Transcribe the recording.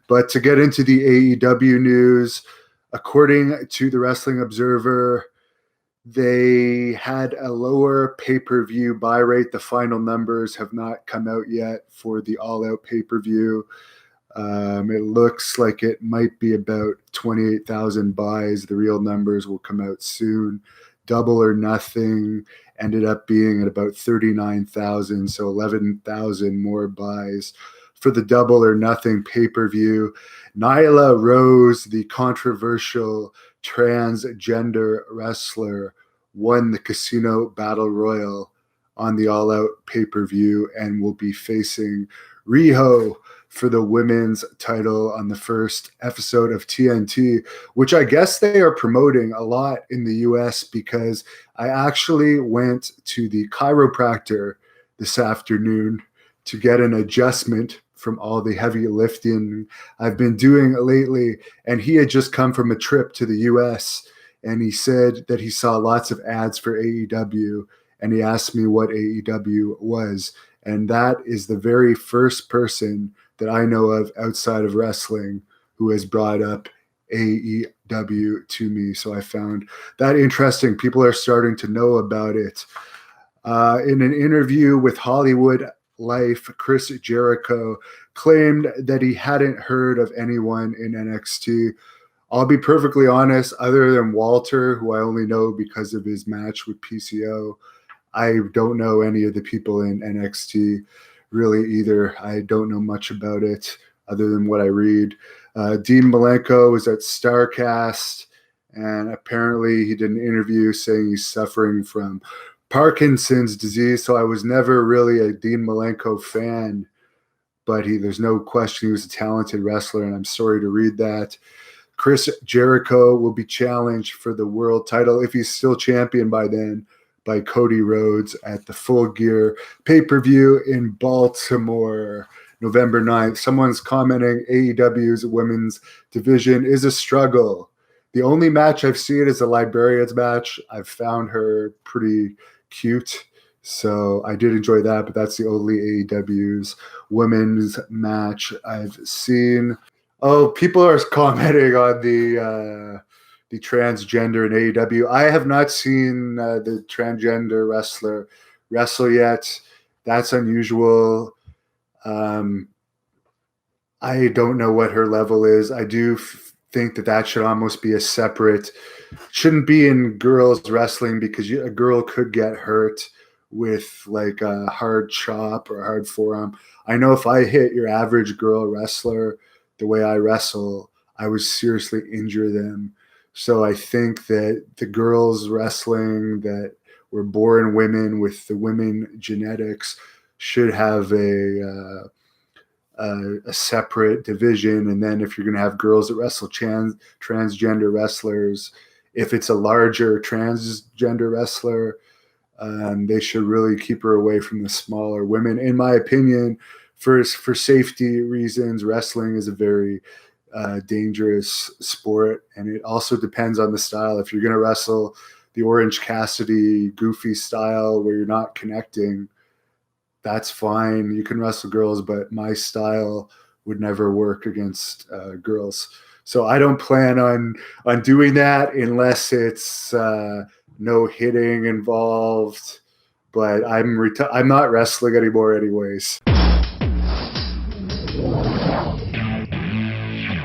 But to get into the AEW news, according to the Wrestling Observer, they had a lower pay-per-view buy rate. The final numbers have not come out yet for the all-out pay-per-view. It looks like it might be about 28,000 buys. The real numbers will come out soon. Double or Nothing ended up being at about 39,000, so 11,000 more buys for the Double or Nothing pay-per-view. Nyla Rose, the controversial transgender wrestler, won the Casino Battle Royal on the All Out pay-per-view and will be facing Riho for the women's title on the first episode of TNT, which I guess they are promoting a lot in the US, because I actually went to the chiropractor this afternoon to get an adjustment from all the heavy lifting I've been doing lately. And he had just come from a trip to the US, and he said that he saw lots of ads for AEW, and he asked me what AEW was. And that is the very first person that I know of outside of wrestling who has brought up AEW to me. So I found that interesting. People are starting to know about it. In an interview with Hollywood Life, Chris Jericho claimed that he hadn't heard of anyone in NXT. I'll be perfectly honest, other than Walter, who I only know because of his match with PCO, I don't know any of the people in NXT really either. I don't know much about it other than what I read. Dean Malenko was at StarCast, and apparently he did an interview saying he's suffering from Parkinson's disease. So I was never really a Dean Malenko fan, but there's no question he was a talented wrestler, and I'm sorry to read that. Chris Jericho will be challenged for the world title, if he's still champion by then, by Cody Rhodes at the Full Gear pay-per-view in Baltimore, November 9th. Someone's commenting AEW's women's division is a struggle. The only match I've seen is a Librarians match. I've found her pretty cute, so I did enjoy that, but that's the only AEW's women's match I've seen. Oh, people are commenting on the transgender in AEW. I have not seen the transgender wrestler wrestle yet. That's unusual. I don't know what her level is. I do think that should almost be a separate, shouldn't be in girls wrestling, because a girl could get hurt with like a hard chop or a hard forearm. I know if I hit your average girl wrestler the way I wrestle, I would seriously injure them. So I think that the girls wrestling that were born women with the women genetics should have a separate division. And then if you're going to have girls that wrestle transgender wrestlers, if it's a larger transgender wrestler, they should really keep her away from the smaller women. In my opinion, for safety reasons, wrestling is a very dangerous sport, and it also depends on the style. If you're going to wrestle the Orange Cassidy goofy style where you're not connecting, that's fine. You can wrestle girls, but my style would never work against girls. So I don't plan on doing that unless it's no hitting involved. But I'm not wrestling anymore anyways.